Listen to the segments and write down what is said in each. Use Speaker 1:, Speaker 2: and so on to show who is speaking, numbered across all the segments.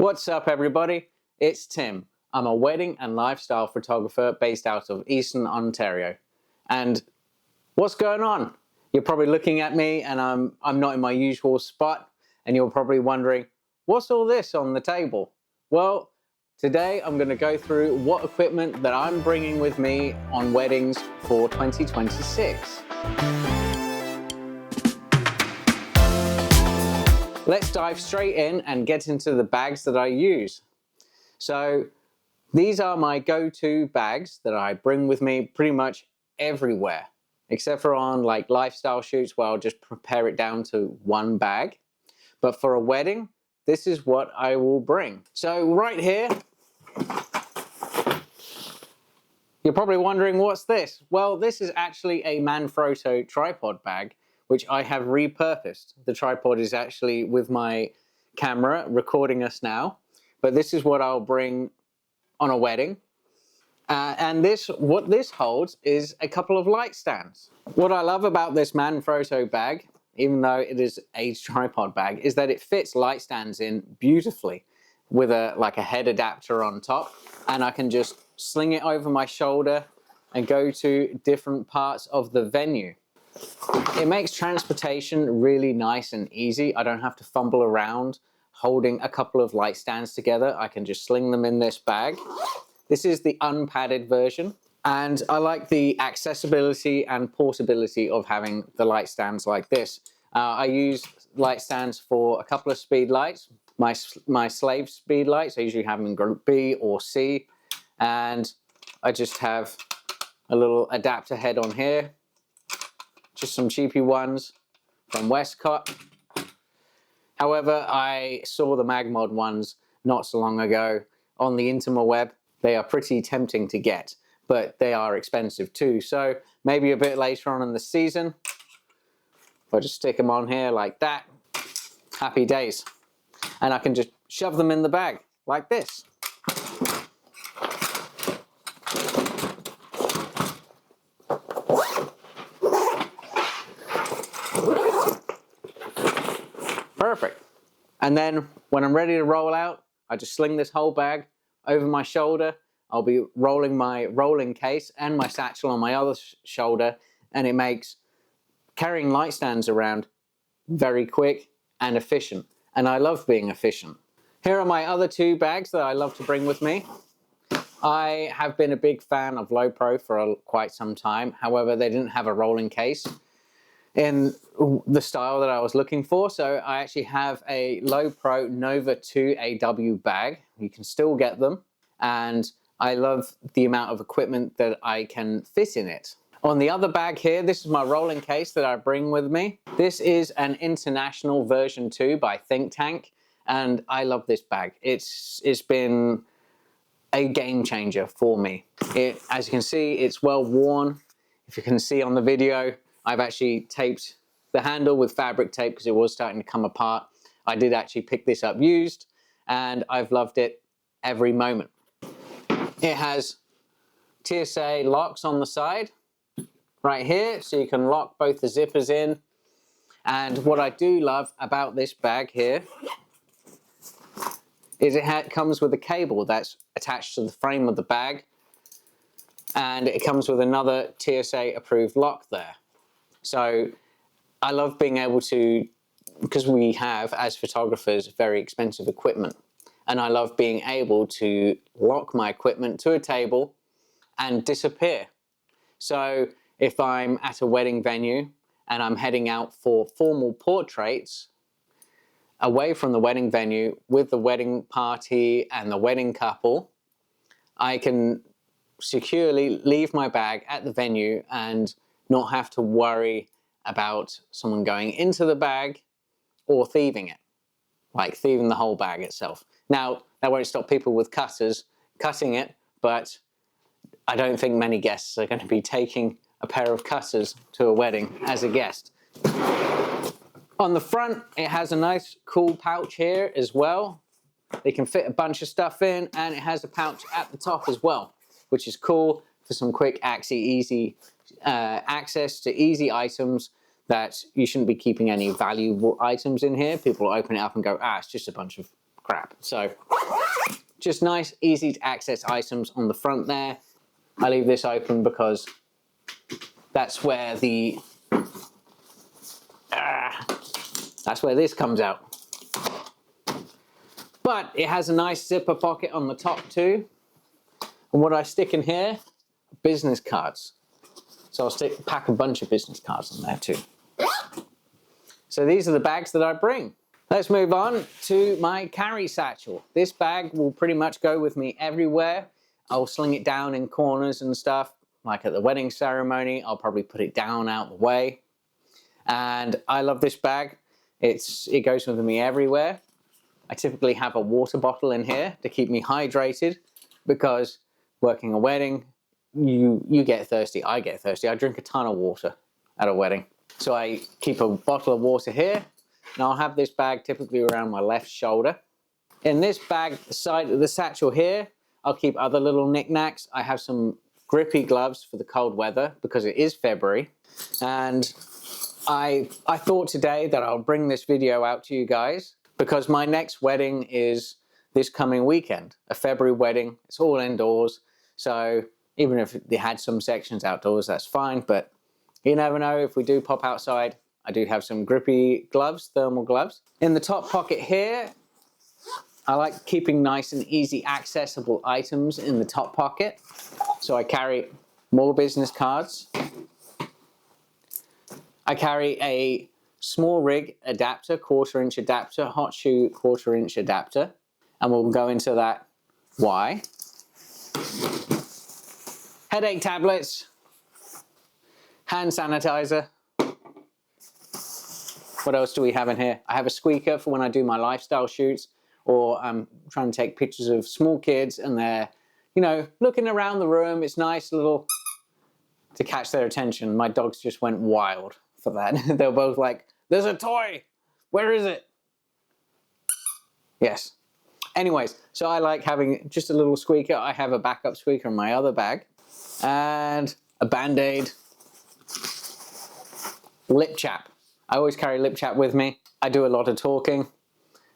Speaker 1: What's up everybody? It's Tim. I'm a wedding and lifestyle photographer based out of Eastern Ontario. And what's going on? You're probably looking at me and I'm not in my usual spot, and you're probably wondering, what's all this on the table? Well, today I'm going to go through what equipment that I'm bringing with me on weddings for 2026. Let's dive straight in and get into the bags that I use. So these are my go-to bags that I bring with me pretty much everywhere, except for on like lifestyle shoots where I'll just prepare it down to one bag. But for a wedding, this is what I will bring. So right here, you're probably wondering, what's this? Well, this is actually a Manfrotto tripod bag, which I have repurposed. The tripod is actually with my camera recording us now, but this is what I'll bring on a wedding. And what this holds is a couple of light stands. What I love about this Manfrotto bag, even though it is a tripod bag, is that it fits light stands in beautifully with like a head adapter on top, and I can just sling it over my shoulder and go to different parts of the venue. It makes transportation really nice and easy. I don't have to fumble around holding a couple of light stands together. I can just sling them in this bag. This is the unpadded version, and I like the accessibility and portability of having the light stands like this. I use light stands for a couple of speed lights. My slave speed lights, I usually have them in group B or C, and I just have a little adapter head on here. Just some cheapy ones from Westcott. However, I saw the Magmod ones not so long ago on the interweb. They are pretty tempting to get, but they are expensive too. So maybe a bit later on in the season, if I just stick them on here like that, happy days. And I can just shove them in the bag like this. Perfect. And then when I'm ready to roll out, I just sling this whole bag over my shoulder. I'll be rolling my rolling case and my satchel on my other shoulder, and it makes carrying light stands around very quick and efficient. And I love being efficient. Here are my other two bags that I love to bring with me. I have been a big fan of Lowepro for quite some time. However, they didn't have a rolling case in the style that I was looking for, so I actually have a Lowepro Nova 2 AW bag. You can still get them, and I love the amount of equipment that I can fit in it. On the other bag here, this is my rolling case that I bring with me. This is an International V.2 by Thinktank, and I love this bag. It's been a game changer for me. As you can see, it's well worn. If you can see on the video, I've actually taped the handle with fabric tape because it was starting to come apart. I did actually pick this up used, and I've loved it every moment. It has TSA locks on the side right here, so you can lock both the zippers in. And what I do love about this bag here is it comes with a cable that's attached to the frame of the bag, and it comes with another TSA approved lock there. So I love being able to, because we have, as photographers, very expensive equipment, and I love being able to lock my equipment to a table and disappear. So if I'm at a wedding venue and I'm heading out for formal portraits away from the wedding venue with the wedding party and the wedding couple, I can securely leave my bag at the venue and not have to worry about someone going into the bag or thieving it, like thieving the whole bag itself. Now, that won't stop people with cutters cutting it, but I don't think many guests are going to be taking a pair of cutters to a wedding as a guest. On the front, it has a nice cool pouch here as well. They can fit a bunch of stuff in, and it has a pouch at the top as well, which is cool for some quick access to easy items that you shouldn't be keeping any valuable items in here. People will open it up and go, it's just a bunch of crap. So just nice, easy to access items on the front there. I leave this open because that's where the that's where this comes out. But it has a nice zipper pocket on the top too. And what I stick in here, business cards. So I'll pack a bunch of business cards in there too. So these are the bags that I bring. Let's move on to my carry satchel. This bag will pretty much go with me everywhere. I'll sling it down in corners and stuff. Like at the wedding ceremony, I'll probably put it down out the way. And I love this bag. It goes with me everywhere. I typically have a water bottle in here to keep me hydrated because working a wedding, you get thirsty, I get thirsty. I drink a ton of water at a wedding. So I keep a bottle of water here, and I'll have this bag typically around my left shoulder. In this bag, the side of the satchel here, I'll keep other little knickknacks. I have some grippy gloves for the cold weather because it is February. And I thought today that I'll bring this video out to you guys because my next wedding is this coming weekend, a February wedding. It's all indoors. So even if they had some sections outdoors, that's fine. But you never know, if we do pop outside, I do have some grippy gloves, thermal gloves. In the top pocket here, I like keeping nice and easy accessible items in the top pocket. So I carry more business cards. I carry a small rig adapter, 1/4 inch adapter, hot shoe 1/4 inch adapter. And we'll go into that why. Headache tablets. Hand sanitizer. What else do we have in here? I have a squeaker for when I do my lifestyle shoots, or I'm trying to take pictures of small kids and they're, you know, looking around the room. It's nice little to catch their attention. My dogs just went wild for that. They were both like, "There's a toy. Where is it?" Yes. Anyways, so I like having just a little squeaker. I have a backup squeaker in my other bag. And a Band-Aid. Lip chap. I always carry lip chap with me. I do a lot of talking.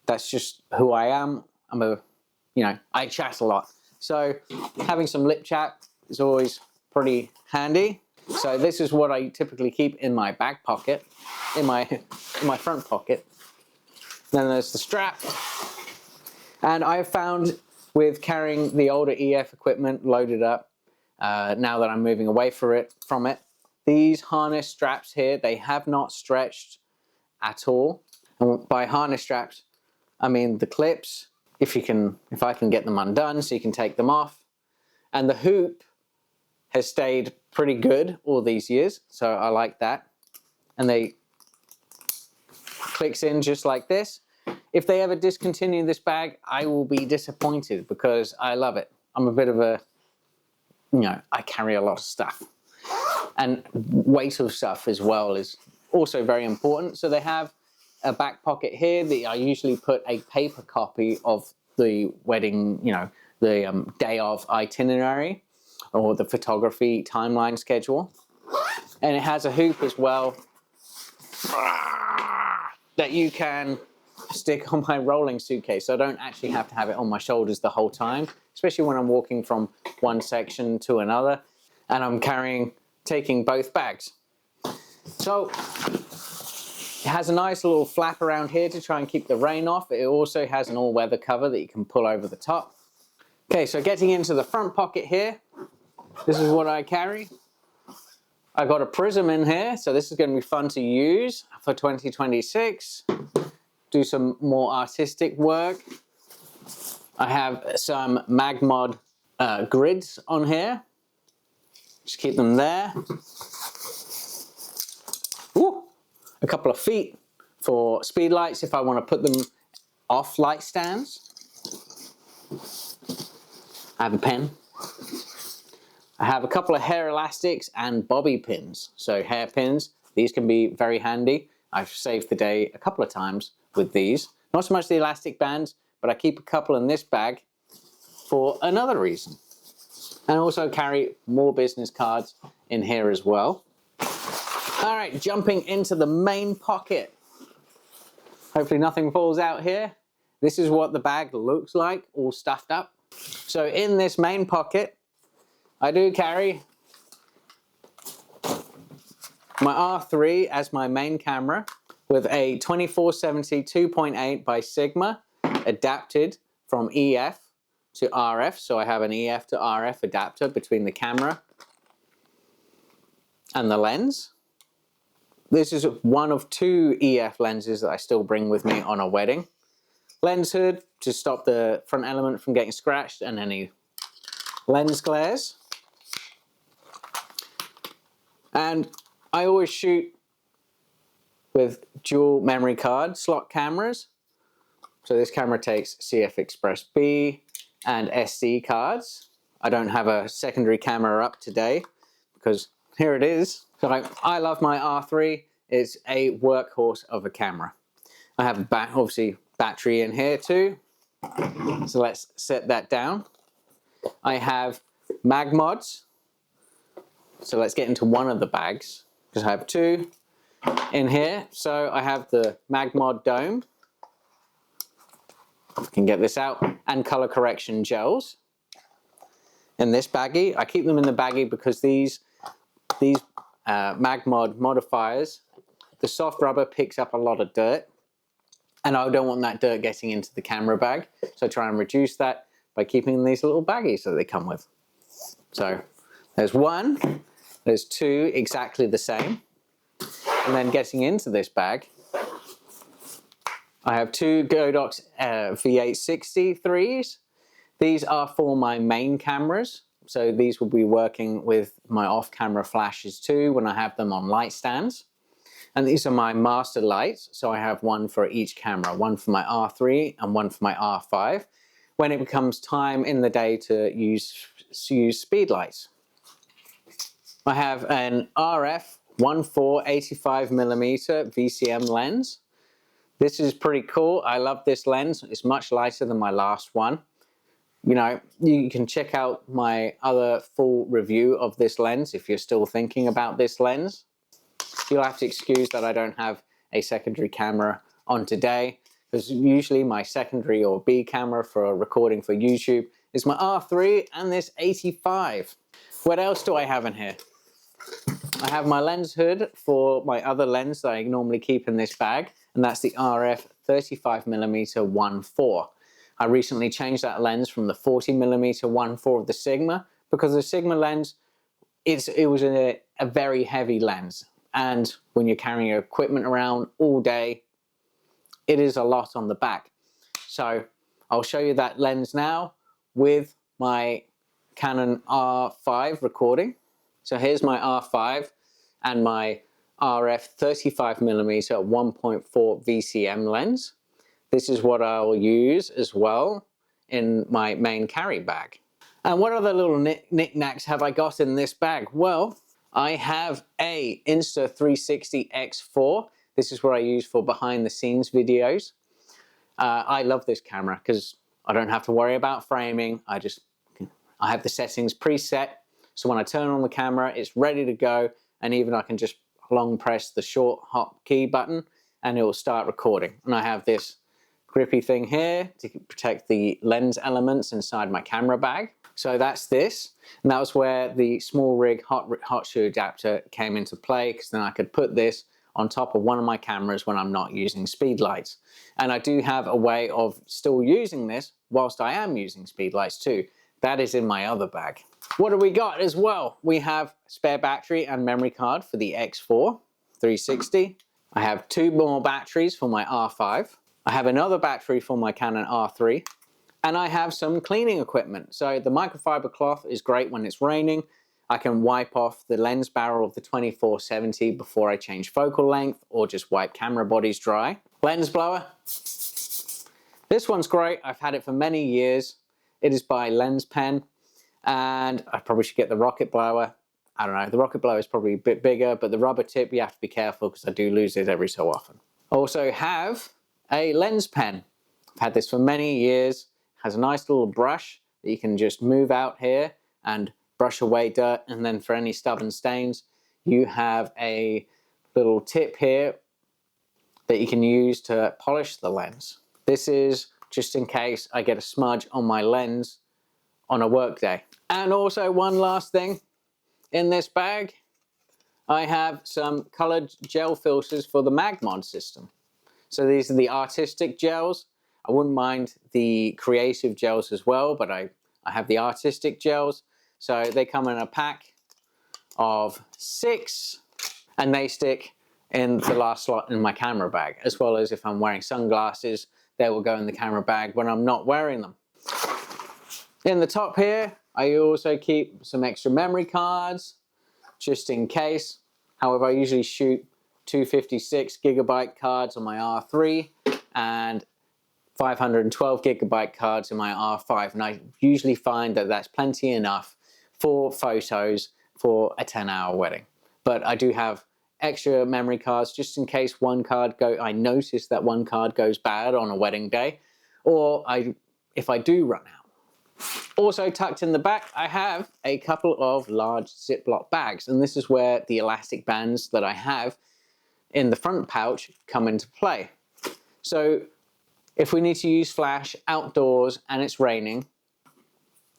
Speaker 1: That's just who I am. I chat a lot. So having some lip chap is always pretty handy. So this is what I typically keep in my back pocket, in my front pocket. Then there's the strap. And I've found with carrying the older EF equipment loaded up, now that I'm moving away from it, these harness straps here, they have not stretched at all. And by harness straps, I mean the clips, if I can get them undone so you can take them off. And the hoop has stayed pretty good all these years, so I like that. And they clicks in just like this. If they ever discontinue this bag, I will be disappointed because I love it. I'm a bit of a, I carry a lot of stuff. And weight of stuff as well is also very important. So they have a back pocket here that I usually put a paper copy of the wedding, the day of itinerary or the photography timeline schedule. And it has a hoop as well that you can stick on my rolling suitcase. So I don't actually have to have it on my shoulders the whole time, especially when I'm walking from one section to another and I'm taking both bags. So it has a nice little flap around here to try and keep the rain off. It also has an all-weather cover that you can pull over the top. Okay, so getting into the front pocket here, this is what I carry. I got a prism in here, so this is going to be fun to use for 2026. Do some more artistic work. I have some Magmod grids on here. Just keep them there. Ooh, a couple of feet for speed lights if I want to put them off light stands. I have a pen. I have a couple of hair elastics and bobby pins. So hair pins, these can be very handy. I've saved the day a couple of times with these. Not so much the elastic bands, but I keep a couple in this bag for another reason. And also carry more business cards in here as well. All right, jumping into the main pocket. Hopefully nothing falls out here. this is what the bag looks like, all stuffed up. So in this main pocket, I do carry my R3 as my main camera with a 2470 2.8 by Sigma adapted from EF to RF. So I have an EF to RF adapter between the camera and the lens. This is one of 2 EF lenses that I still bring with me on a wedding. Lens hood to stop the front element from getting scratched and any lens glares. And I always shoot with dual memory card slot cameras. So this camera takes CF Express B and SD cards. I don't have a secondary camera up today because here it is. So I love my R3. It's a workhorse of a camera. I have obviously battery in here too. So let's set that down. I have mag mods. So let's get into one of the bags because I have 2 in here. So I have the mag mod dome. I can get this out, and color correction gels in this baggie. I keep them in the baggie because these MagMod modifiers, the soft rubber picks up a lot of dirt, and I don't want that dirt getting into the camera bag, so I try and reduce that by keeping these little baggies that they come with. So there's 1, there's 2 exactly the same, and then getting into this bag, I have 2 Godox V863s. These are for my main cameras, so these will be working with my off-camera flashes too when I have them on light stands. And these are my master lights, so I have 1 for each camera, 1 for my R3 and 1 for my R5, when it becomes time in the day to use speed lights. I have an RF 1.4 85mm VCM lens. This is pretty cool. I love this lens. It's much lighter than my last one. You know, you can check out my other full review of this lens if you're still thinking about this lens. You'll have to excuse that I don't have a secondary camera on today, because usually my secondary or B camera for recording for YouTube is my R3 and this 85. What else do I have in here? I have my lens hood for my other lens that I normally keep in this bag, and that's the RF 35mm 1.4. I recently changed that lens from the 40mm 1.4 of the Sigma, because the Sigma lens, it was a very heavy lens, and when you're carrying your equipment around all day, it is a lot on the back. So I'll show you that lens now with my Canon R5 recording. So here's my R5 and my RF 35mm 1.4 VCM lens. This is what I'll use as well in my main carry bag. And what other little knickknacks have I got in this bag? Well, I have a Insta360 X4. This is what I use for behind the scenes videos. I love this camera because I don't have to worry about framing. I have the settings preset. So when I turn on the camera, it's ready to go. And even I can just long press the short hop key button and it will start recording. And I have this grippy thing here to protect the lens elements inside my camera bag. So that's this. And that was where the small rig hot shoe adapter came into play, because then I could put this on top of one of my cameras when I'm not using speed lights. And I do have a way of still using this whilst I am using speed lights too. That is in my other bag. What do we got as well? We have spare battery and memory card for the X4 360. I have 2 more batteries for my R5. I have another battery for my Canon R3. And I have some cleaning equipment. So the microfiber cloth is great when it's raining. I can wipe off the lens barrel of the 2470 before I change focal length, or just wipe camera bodies dry. Lens blower. This one's great. I've had it for many years. It is by Lens Pen, and I probably should get the rocket blower. I don't know, the rocket blower is probably a bit bigger, but the rubber tip, you have to be careful because I do lose it every so often. Also have a lens pen. I've had this for many years. It has a nice little brush that you can just move out here and brush away dirt, and then for any stubborn stains, you have a little tip here that you can use to polish the lens. This is just in case I get a smudge on my lens on a work day. And also one last thing, in this bag, I have some colored gel filters for the Magmod system. So these are the artistic gels. I wouldn't mind the creative gels as well, but I have the artistic gels. So they come in a pack of 6, and they stick in the last slot in my camera bag, as well as if I'm wearing sunglasses, they will go in the camera bag when I'm not wearing them. In the top here, I also keep some extra memory cards, just in case. However, I usually shoot 256 gigabyte cards on my R3 and 512 gigabyte cards in my R5, and I usually find that that's plenty enough for photos for a 10-hour wedding. But I do have extra memory cards just in case I notice that one card goes bad on a wedding day, or if I do run out. Also tucked in the back, I have a couple of large Ziploc bags, and this is where the elastic bands that I have in the front pouch come into play. So if we need to use flash outdoors and it's raining,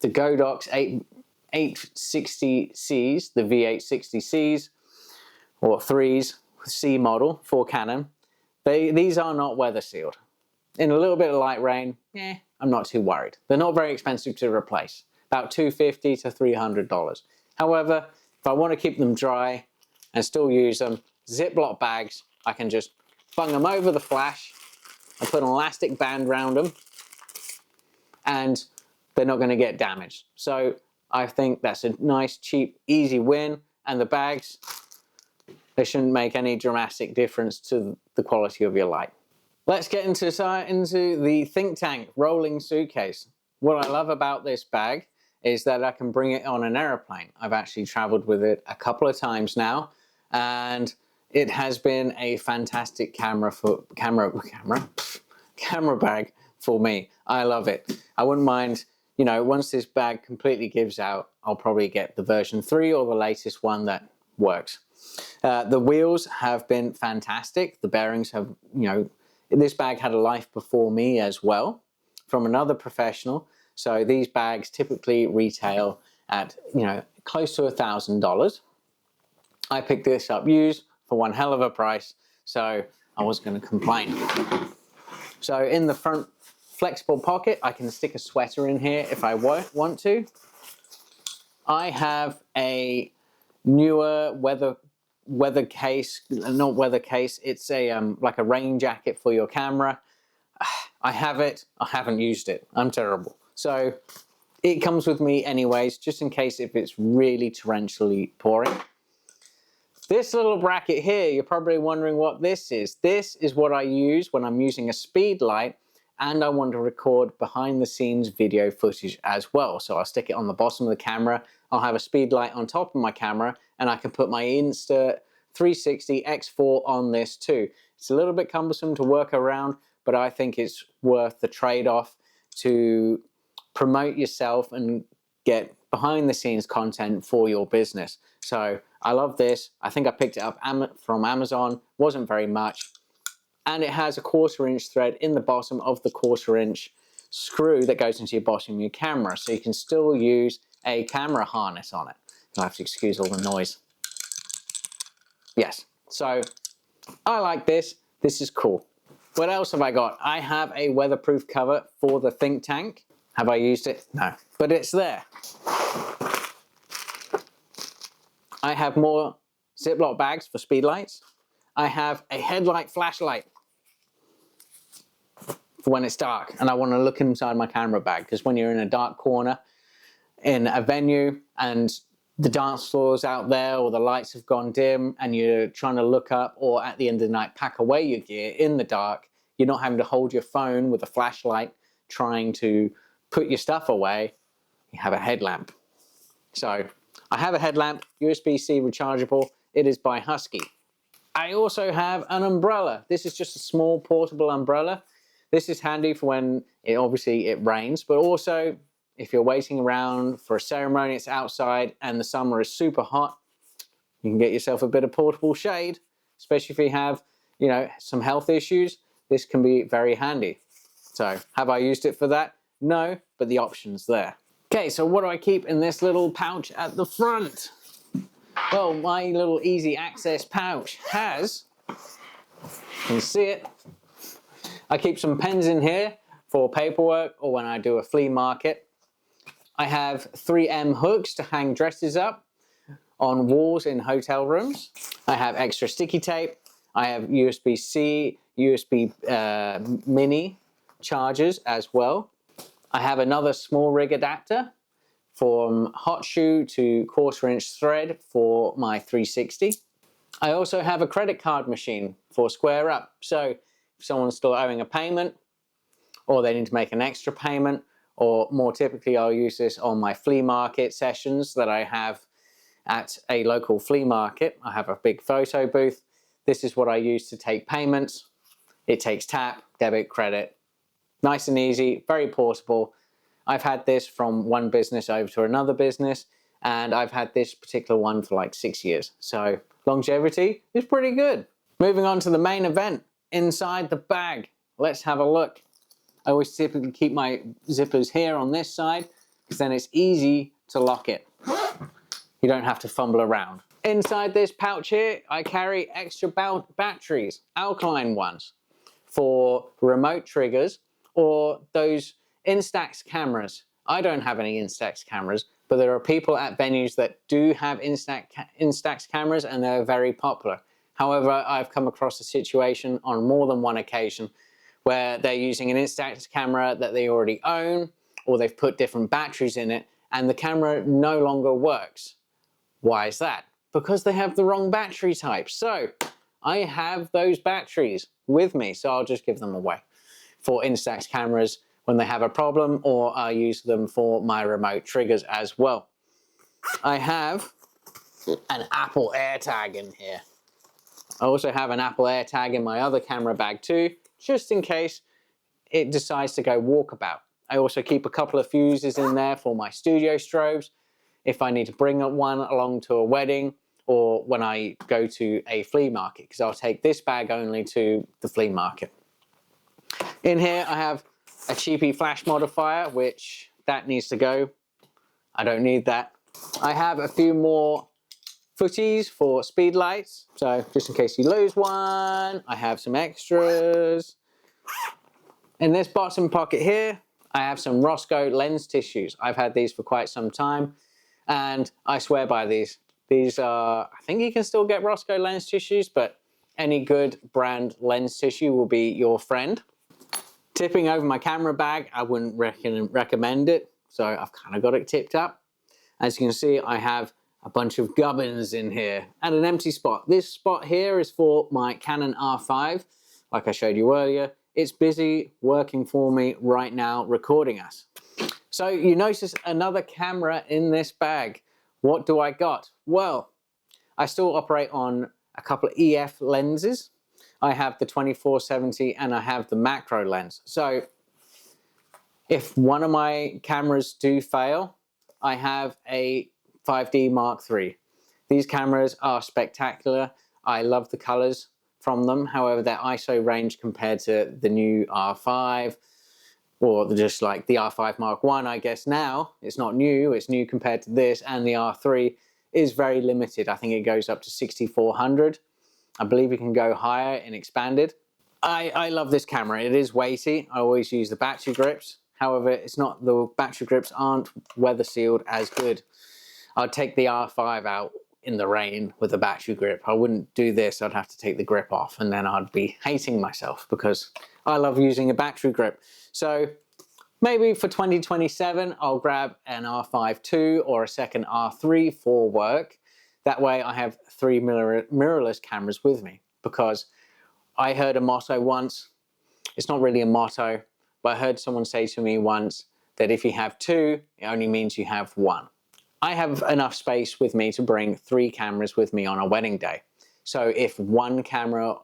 Speaker 1: the Godox 860Cs, the V860Cs, or 3s, C model for Canon, these are not weather sealed. In a little bit of light rain, I'm not too worried. They're not very expensive to replace, about $250 to $300. However, if I want to keep them dry and still use them, Ziploc bags, I can just bung them over the flash and put an elastic band around them, and they're not going to get damaged. So I think that's a nice, cheap, easy win, and the bags, they shouldn't make any dramatic difference to the quality of your light. Let's get into the Thinktank rolling suitcase. What I love about this bag is that I can bring it on an airplane. I've actually traveled with it a couple of times now, and it has been a fantastic camera bag for me. I love it. I wouldn't mind, you know, once this bag completely gives out, I'll probably get the version 3 or the latest one that works. The wheels have been fantastic. The bearings have, you know, this bag had a life before me as well from another professional. So these bags typically retail at, you know, close to $1,000. I picked this up used for one hell of a price, so I wasn't going to complain. So in the front flexible pocket, I can stick a sweater in here if I want to. I have a newer weather case, not weather case, it's a like a rain jacket for your camera. I have it, I haven't used it, I'm terrible. So it comes with me anyways, just in case if it's really torrentially pouring. This little bracket here, you're probably wondering what this is. This is what I use when I'm using a speed light and I want to record behind the scenes video footage as well. So I'll stick it on the bottom of the camera, I'll have a speed light on top of my camera, and I can put my Insta360 X4 on this too. It's a little bit cumbersome to work around, but I think it's worth the trade-off to promote yourself and get behind the scenes content for your business. So I love this. I think I picked it up from Amazon, wasn't very much. And it has a 1/4 inch thread in the bottom of the 1/4 inch screw that goes into your bottom of your camera. So you can still use a camera harness on it. You'll have to excuse all the noise. Yes, so I like this. This is cool. What else have I got? I have a weatherproof cover for the Thinktank. Have I used it? No, but it's there. I have more Ziploc bags for speed lights. I have a headlight flashlight for when it's dark and I want to look inside my camera bag, because when you're in a dark corner in a venue and the dance floor's out there or the lights have gone dim and you're trying to look up, or at the end of the night pack away your gear in the dark, you're not having to hold your phone with a flashlight trying to put your stuff away, you have a headlamp. So I have a headlamp, USB-C rechargeable. It is by Husky. I also have an umbrella. This is just a small portable umbrella. This is handy for when obviously it rains, but also if you're waiting around for a ceremony, it's outside and the summer is super hot, you can get yourself a bit of portable shade, especially if you have, you know, some health issues. This can be very handy. So have I used it for that? No, but the option's there. Okay, so what do I keep in this little pouch at the front? Well, my little easy access pouch has, you can see it, I keep some pens in here for paperwork or when I do a flea market. I have 3M hooks to hang dresses up on walls in hotel rooms. I have extra sticky tape. I have USB-C, USB mini chargers as well. I have another small rig adapter from hot shoe to 1/4" thread for my 360. I also have a credit card machine for Square Up. So if someone's still owing a payment or they need to make an extra payment, or more typically I'll use this on my flea market sessions that I have at a local flea market. I have a big photo booth. This is what I use to take payments. It takes tap, debit, credit. Nice and easy, very portable. I've had this from one business over to another business, and I've had this particular one for like 6 years. So longevity is pretty good. Moving on to the main event, inside the bag. Let's have a look. I always typically keep my zippers here on this side because then it's easy to lock it. You don't have to fumble around. Inside this pouch here, I carry extra batteries, alkaline ones, for remote triggers or those Instax cameras. I don't have any Instax cameras, but there are people at venues that do have Instax cameras and they're very popular. However, I've come across a situation on more than one occasion where they're using an Instax camera that they already own, or they've put different batteries in it, and the camera no longer works. Why is that? Because they have the wrong battery type. So I have those batteries with me, so I'll just give them away for Instax cameras when they have a problem, or I use them for my remote triggers as well. I have an Apple AirTag in here. I also have an Apple AirTag in my other camera bag too, just in case it decides to go walkabout. I also keep a couple of fuses in there for my studio strobes if I need to bring one along to a wedding or when I go to a flea market, because I'll take this bag only to the flea market. In here I have a cheapy flash modifier, which that needs to go. I don't need that. I have a few more footies for speed lights, so just in case you lose one, I have some extras. In this bottom pocket here, I have some Roscoe lens tissues. I've had these for quite some time, and I swear by these. These are, I think you can still get Roscoe lens tissues, but any good brand lens tissue will be your friend. Tipping over my camera bag, I wouldn't recommend it, so I've kind of got it tipped up. As you can see, I have a bunch of gubbins in here and an empty spot. This spot here is for my Canon R5, like I showed you earlier. It's busy working for me right now, recording us. So you notice another camera in this bag. What do I got? Well, I still operate on a couple of EF lenses. I have the 24-70 and I have the macro lens. So if one of my cameras do fail, I have a 5D Mark III. These cameras are spectacular. I love the colors from them. However, their ISO range compared to the new R5, or just like the R5 Mark I, I guess now, it's not new, it's new compared to this, and the R3 is very limited. I think it goes up to 6400. I believe you can go higher in expanded. I love this camera. It is weighty. I always use the battery grips. However, it's not, the battery grips aren't weather sealed as good. I'd take the R5 out in the rain with a battery grip. I wouldn't do this. I'd have to take the grip off and then I'd be hating myself because I love using a battery grip. So maybe for 2027, I'll grab an R5 II or a second R3 for work. That way I have 3 mirrorless cameras with me, because I heard a motto once. It's not really a motto, but I heard someone say to me once that if you have 2, it only means you have 1. I have enough space with me to bring 3 cameras with me on a wedding day. So if one camera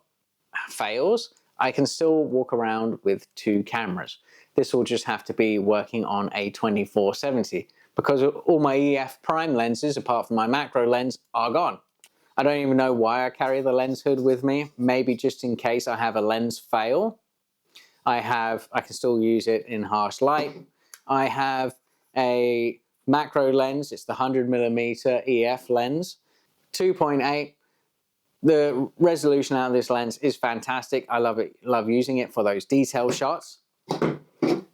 Speaker 1: fails, I can still walk around with 2 cameras. This will just have to be working on a 24-70, because all my EF prime lenses, apart from my macro lens, are gone. I don't even know why I carry the lens hood with me. Maybe just in case I have a lens fail. I can still use it in harsh light. I have a macro lens. It's the 100mm EF lens, 2.8. The resolution out of this lens is fantastic. I love it. Love using it for those detail shots.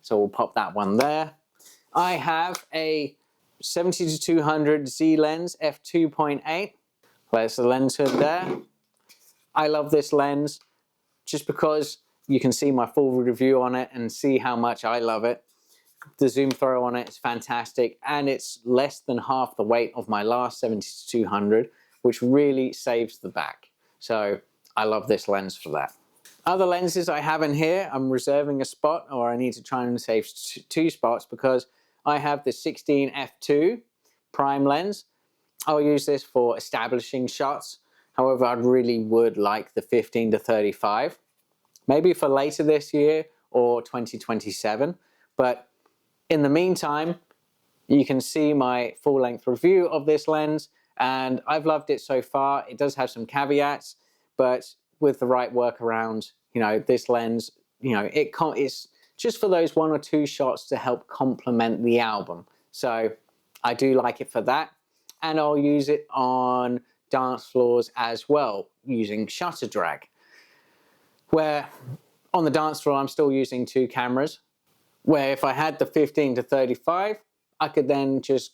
Speaker 1: So we'll pop that one there. I have a 70-200 Z lens f2.8. There's the lens hood there. I love this lens just because you can see my full review on it and see how much I love it. The zoom throw on it is fantastic, and it's less than half the weight of my last 70-200, which really saves the back. So I love this lens for that. Other lenses I have in here, I'm reserving a spot, or I need to try and save two spots, because I have the 16 f2 prime lens. I'll use this for establishing shots. However, I really would like the 15-35. Maybe for later this year or 2027. But in the meantime, you can see my full-length review of this lens, and I've loved it so far. It does have some caveats, but with the right workaround, you know, this lens, you know, it's just for those 1 or 2 shots to help complement the album. So I do like it for that, and I'll use it on dance floors as well, using shutter drag. Where on the dance floor, I'm still using 2 cameras, where if I had the 15-35, I could then just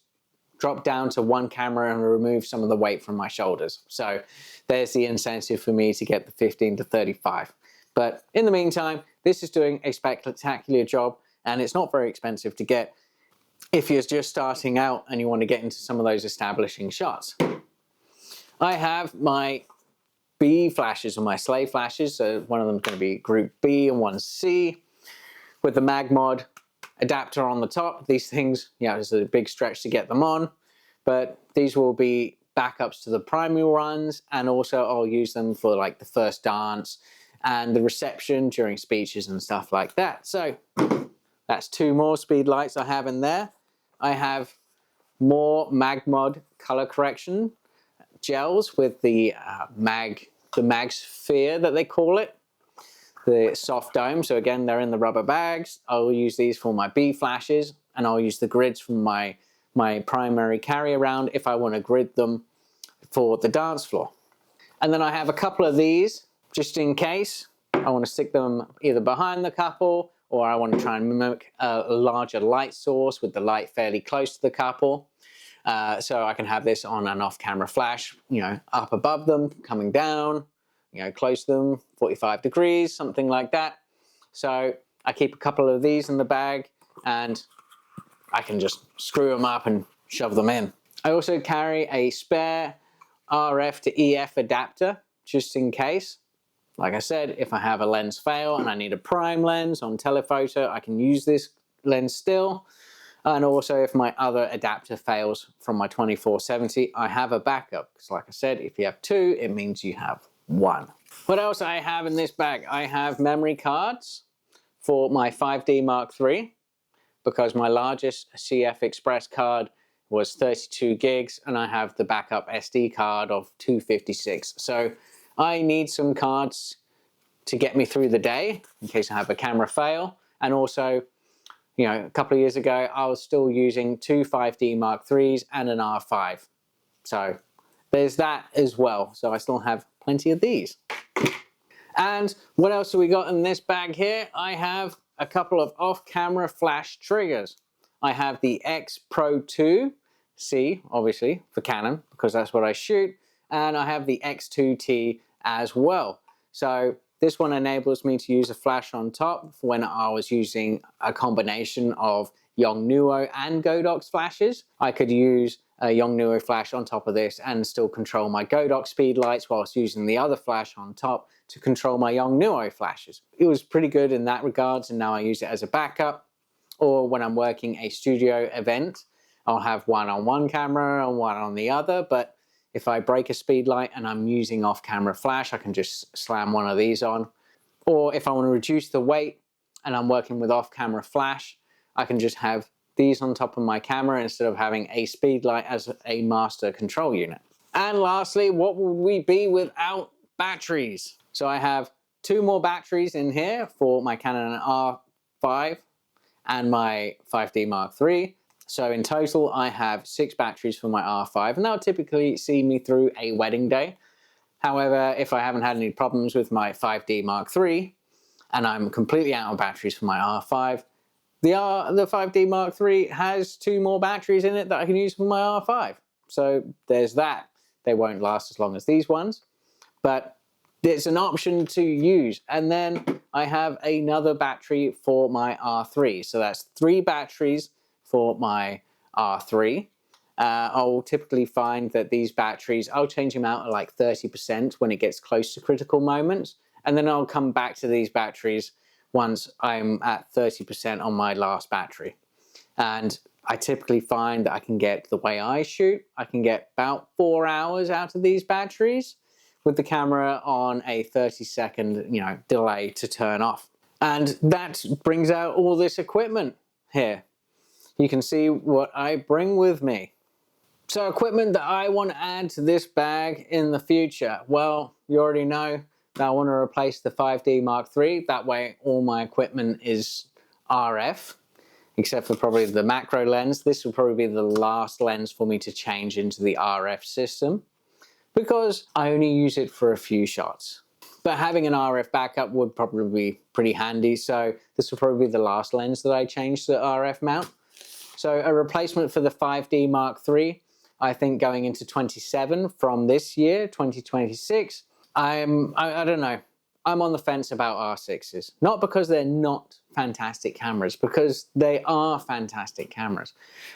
Speaker 1: drop down to 1 camera and remove some of the weight from my shoulders. So there's the incentive for me to get the 15-35. But in the meantime, this is doing a spectacular job, and it's not very expensive to get if you're just starting out and you want to get into some of those establishing shots. I have my B flashes, or my sleigh flashes. So one of them is going to be group B and one C, with the MagMod adapter on the top. These things, yeah, it's a big stretch to get them on, but these will be backups to the primary runs, and also I'll use them for like the first dance and the reception during speeches and stuff like that. So that's 2 more speed lights I have in there. I have more MagMod color correction gels with the mag sphere that they call it, the soft dome. So again, they're in the rubber bags. I'll use these for my B flashes, and I'll use the grids from my primary carry around if I want to grid them for the dance floor. And then I have a couple of these just in case I want to stick them either behind the couple, or I want to try and mimic a larger light source with the light fairly close to the couple. So I can have this on an off-camera flash, you know, up above them, coming down, you know, close to them, 45 degrees, something like that. So I keep a couple of these in the bag, and I can just screw them up and shove them in. I also carry a spare RF to EF adapter, just in case. Like I said, if I have a lens fail and I need a prime lens on telephoto, I can use this lens still. And also, if my other adapter fails from my 24-70, I have a backup. Because like I said, if you have 2, it means you have 1. What else I have in this bag? I have memory cards for my 5D Mark III, because my largest CF Express card was 32 gigs, and I have the backup SD card of 256. So I need some cards to get me through the day in case I have a camera fail. And also, you know, a couple of years ago, I was still using 2 5D Mark IIIs and an R5. So there's that as well. So I still have plenty of these. And what else have we got in this bag here? I have a couple of off-camera flash triggers. I have the X Pro 2C, obviously, for Canon, because that's what I shoot. And I have the X2T as well. So this one enables me to use a flash on top for when I was using a combination of Yongnuo and Godox flashes. I could use a Yongnuo flash on top of this and still control my Godox speed lights whilst using the other flash on top to control my Yongnuo flashes. It was pretty good in that regards, and now I use it as a backup. Or when I'm working a studio event, I'll have one on one camera and one on the other, but if I break a speed light and I'm using off-camera flash, I can just slam one of these on. Or if I want to reduce the weight and I'm working with off-camera flash, I can just have these on top of my camera instead of having a speed light as a master control unit. And lastly, what would we be without batteries? So I have 2 more batteries in here for my Canon R5 and my 5D Mark III. So in total, I have 6 batteries for my R5, and that'll typically see me through a wedding day. However, if I haven't had any problems with my 5D Mark III, and I'm completely out of batteries for my R5, the 5D Mark III has 2 more batteries in it that I can use for my R5. So there's that. They won't last as long as these ones, but it's an option to use. And then I have another battery for my R3. So that's 3 batteries for my R3. I'll typically find that these batteries, I'll change them out at like 30% when it gets close to critical moments. And then I'll come back to these batteries once I'm at 30% on my last battery. And I typically find that I can get, the way I shoot, I can get about 4 hours out of these batteries with the camera on a 30-second, delay to turn off. And that brings out all this equipment here. You can see what I bring with me. So equipment that I want to add to this bag in the future. Well, you already know that I want to replace the 5D Mark III. That way all my equipment is RF, except for probably the macro lens. This will probably be the last lens for me to change into the RF system, because I only use it for a few shots. But having an RF backup would probably be pretty handy, so this will probably be the last lens that I change to the RF mount. So a replacement for the 5D Mark III, I think going into 27 from this year, 2026, I don't know. I'm on the fence about R6s. Not because they're not fantastic cameras, because they are fantastic cameras.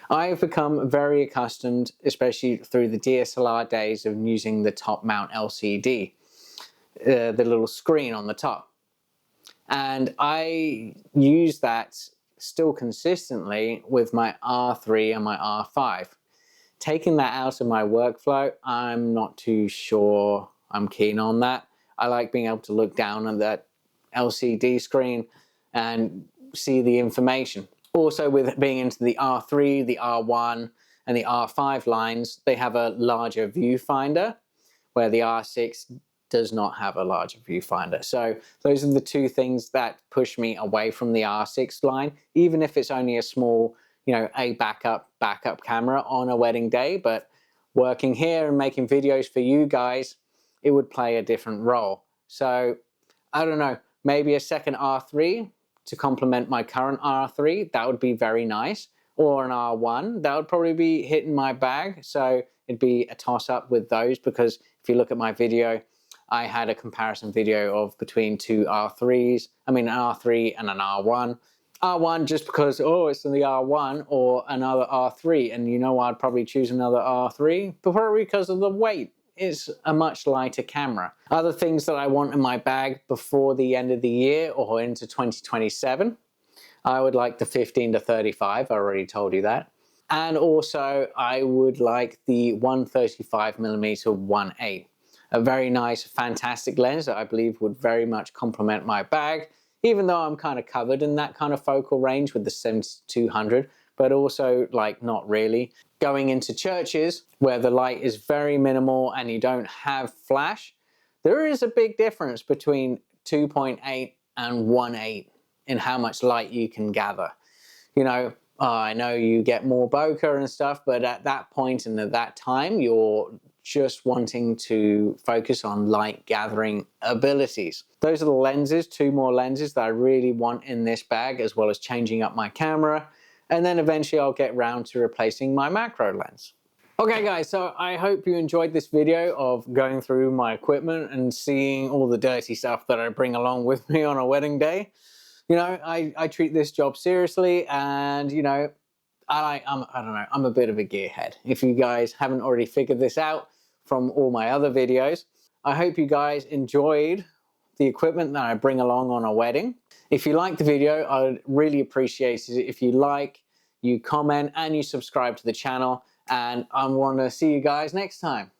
Speaker 1: I've become very accustomed, especially through the DSLR days, of using the top mount LCD, the little screen on the top. And I use that still consistently with my R3 and my R5. Taking that out of my workflow, I'm not too sure I'm keen on that. I like being able to look down on that LCD screen and see the information. Also, with being into the R3, the R1 and the R5 lines, they have a larger viewfinder, where the R6 does not have a larger viewfinder. So those are the 2 things that push me away from the R6 line, even if it's only a small, a backup camera on a wedding day. But working here and making videos for you guys, it would play a different role. So I don't know, maybe a second R3 to complement my current R3, that would be very nice. Or an R1, that would probably be hitting my bag. So it'd be a toss up with those, because if you look at my video, I had a comparison video of between 2 R3s, an R3 and an R1. R1 just because, it's in the R1, or another R3, and I'd probably choose another R3, but probably because of the weight. It's a much lighter camera. Other things that I want in my bag before the end of the year or into 2027, I would like the 15 to 35, I already told you that. And also I would like the 135mm 1.8. A very nice, fantastic lens that I believe would very much complement my bag, even though I'm kind of covered in that kind of focal range with the 70-200, but also not really. Going into churches where the light is very minimal and you don't have flash, there is a big difference between 2.8 and 1.8 in how much light you can gather. I know you get more bokeh and stuff, but at that point and at that time, you're just wanting to focus on light gathering abilities. Those are the lenses, 2 more lenses that I really want in this bag, as well as changing up my camera. And then eventually I'll get round to replacing my macro lens. Okay guys, so I hope you enjoyed this video of going through my equipment and seeing all the dirty stuff that I bring along with me on a wedding day. I treat this job seriously, and I don't know, I'm a bit of a gearhead. If you guys haven't already figured this out from all my other videos, I hope you guys enjoyed the equipment that I bring along on a wedding. If you liked the video, I would really appreciate it if you like, you comment, and you subscribe to the channel. And I want to see you guys next time.